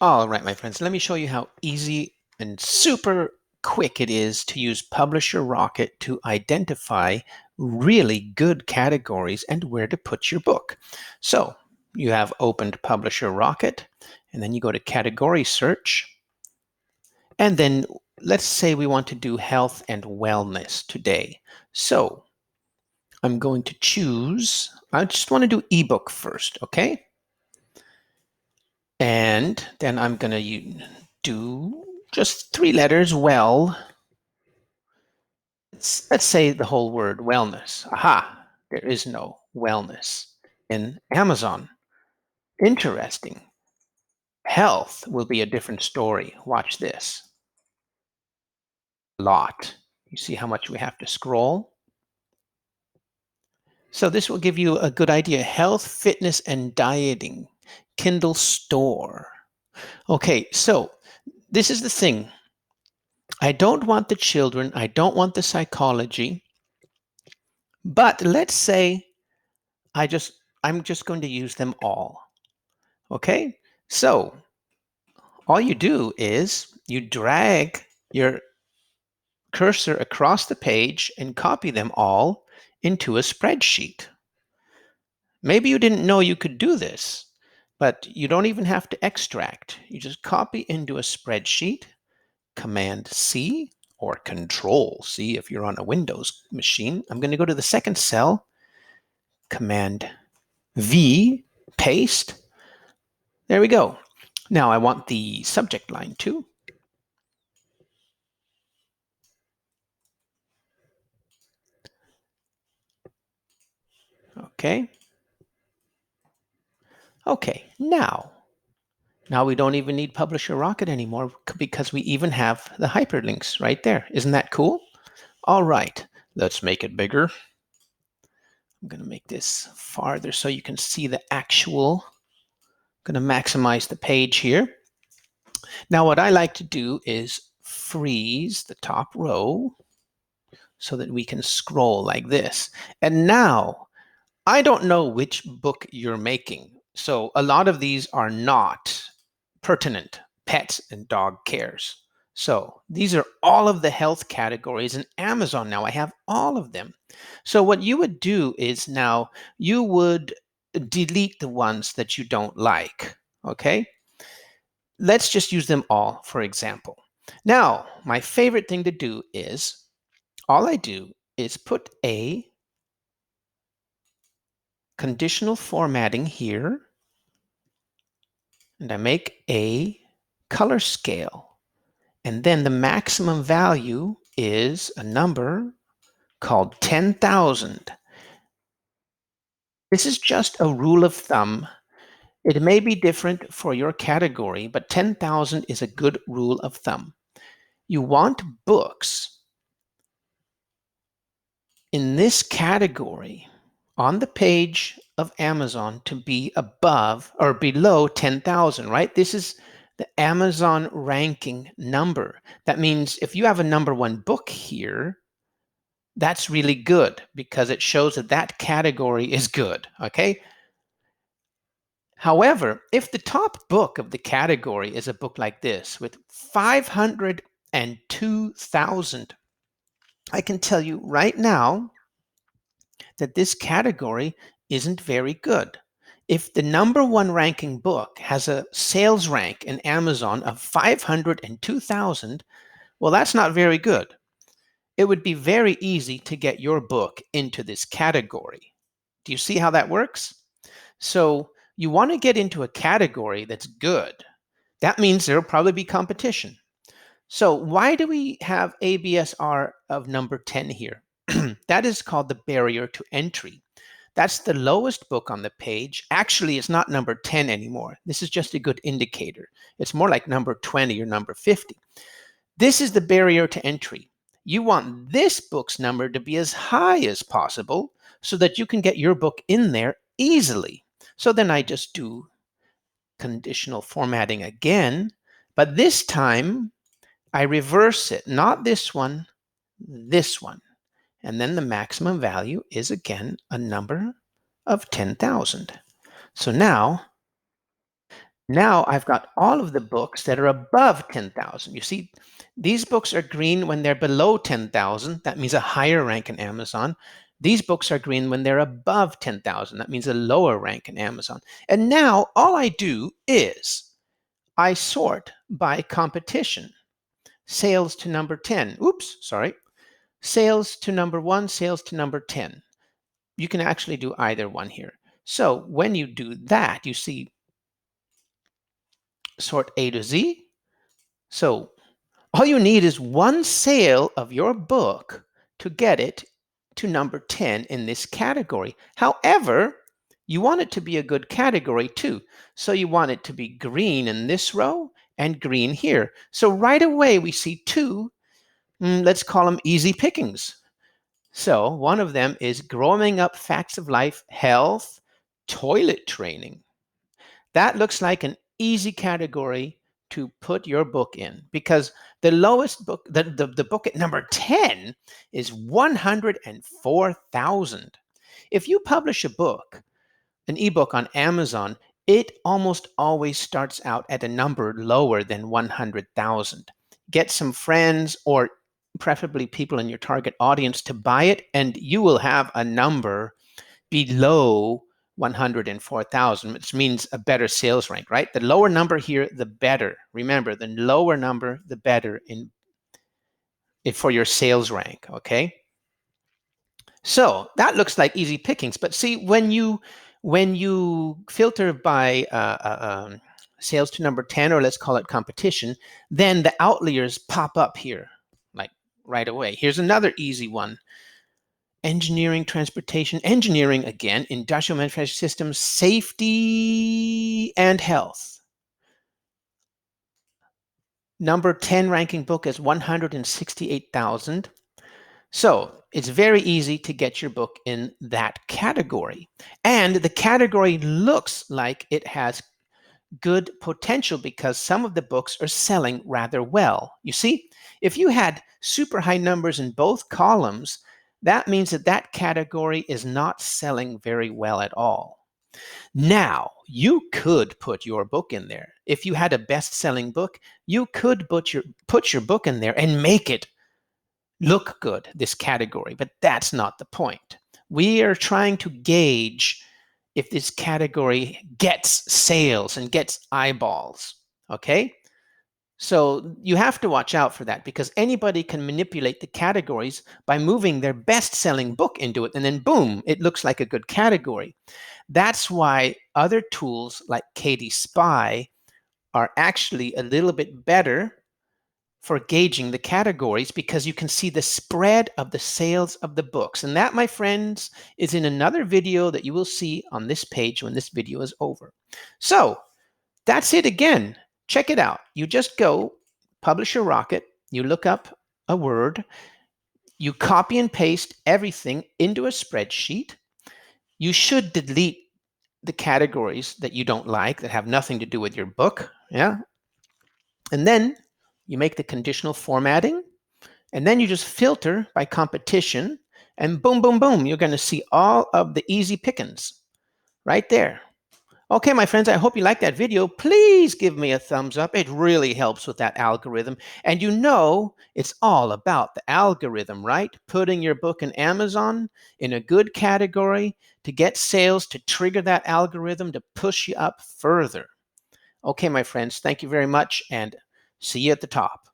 All right, my friends, let me show you how easy and super quick it is to use Publisher Rocket to identify really good categories and where to put your book. So you have opened Publisher Rocket, and then you go to Category Search, and then let's say we want to do health and wellness today. So I'm going to choose, I just want to do ebook first, okay? And then I'm going to do just 3 letters, well. Let's say the whole word wellness. Aha, there is no wellness in Amazon. Interesting. Health will be a different story. Watch this. Lot. You see how much we have to scroll? So this will give you a good idea. Health, fitness, and dieting. Kindle store. Okay, so this is the thing. I don't want the children. I don't want the psychology. But let's say I'm just going to use them all. Okay? So all you do is you drag your cursor across the page and copy them all into a spreadsheet. Maybe you didn't know you could do this, but you don't even have to extract. You just copy into a spreadsheet, Command C or Control C if you're on a Windows machine. I'm going to go to the second cell, Command V, paste. There we go. Now I want the subject line too. Okay. Okay, now we don't even need Publisher Rocket anymore because we even have the hyperlinks right there. Isn't that cool? All right, let's make it bigger. I'm going to make this farther so you can see the actual. I'm going to maximize the page here. Now what I like to do is freeze the top row so that we can scroll like this. And now I don't know which book you're making. So a lot of these are not pertinent, pets and dog cares. So these are all of the health categories in Amazon now. I have all of them. So what you would do is now you would delete the ones that you don't like, okay? Let's just use them all, for example. Now, my favorite thing to do is, all I do is put a conditional formatting here, and I make a color scale. And then the maximum value is a number called 10,000. This is just a rule of thumb. It may be different for your category, but 10,000 is a good rule of thumb. You want books in this category on the page of Amazon to be above or below 10,000, right? This is the Amazon ranking number. That means if you have a #1 book here, that's really good because it shows that that category is good, okay? However, if the top book of the category is a book like this with 502,000, I can tell you right now that this category isn't very good. If the #1 ranking book has a sales rank in Amazon of 502,000, well, that's not very good. It would be very easy to get your book into this category. Do you see how that works? So you want to get into a category that's good. That means there'll probably be competition. So why do we have ABSR of number 10 here? That is called the barrier to entry. That's the lowest book on the page. Actually, it's not number 10 anymore. This is just a good indicator. It's more like number 20 or number 50. This is the barrier to entry. You want this book's number to be as high as possible so that you can get your book in there easily. So then I just do conditional formatting again, but this time I reverse it, not this one, this one. And then the maximum value is again a number of 10,000. So now Now I've got all of the books that are above 10,000. You see, these books are green when they're below 10,000. That means a higher rank in Amazon. These books are green when they're above 10,000. That means a lower rank in Amazon. And now all I do is I sort by competition. Sales to number 10. Oops, sorry. Sales to number 1, sales to number 10. You can actually do either one here. So when you do that, you see sort A to Z. So all you need is one sale of your book to get it to number 10 in this category. However, you want it to be a good category too. So you want it to be green in this row and green here. So right away we see two, let's call them easy pickings. So one of them is growing up facts of life, health, toilet training. That looks like an easy category to put your book in, because the lowest book, the book at number 10 is 104,000. If you publish a book, an ebook on Amazon, it almost always starts out at a number lower than 100,000. Get some friends or preferably people in your target audience to buy it, and you will have a number below 104,000, which means a better sales rank, right? The lower number here, the better. Remember, the lower number, the better for your sales rank, okay? So that looks like easy pickings, but see, when you filter by sales to number 10, or let's call it competition, then the outliers pop up here, like right away. Here's another easy one. Engineering, transportation, engineering again, industrial manufacturing systems, safety, and health. Number 10 ranking book is 168,000. So it's very easy to get your book in that category. And the category looks like it has good potential because some of the books are selling rather well. You see, if you had super high numbers in both columns, that means that that category is not selling very well at all. Now, you could put your book in there. If you had a best-selling book, you could put your book in there and make it look good, this category, but that's not the point. We are trying to gauge if this category gets sales and gets eyeballs, okay? So you have to watch out for that, because anybody can manipulate the categories by moving their best-selling book into it, and then boom, it looks like a good category. That's why other tools like Kdspy are actually a little bit better for gauging the categories, because you can see the spread of the sales of the books. And that, my friends, is in another video that you will see on this page when this video is over. So that's it again. Check it out. You just go Publisher Rocket, you look up a word, you copy and paste everything into a spreadsheet. You should delete the categories that you don't like, that have nothing to do with your book. Yeah. And then you make the conditional formatting, and then you just filter by competition, and boom, boom, boom, you're going to see all of the easy pickings right there. Okay, my friends, I hope you liked that video. Please give me a thumbs up. It really helps with that algorithm. And you know, it's all about the algorithm, right? Putting your book in Amazon in a good category to get sales, to trigger that algorithm, to push you up further. Okay, my friends, thank you very much, and see you at the top.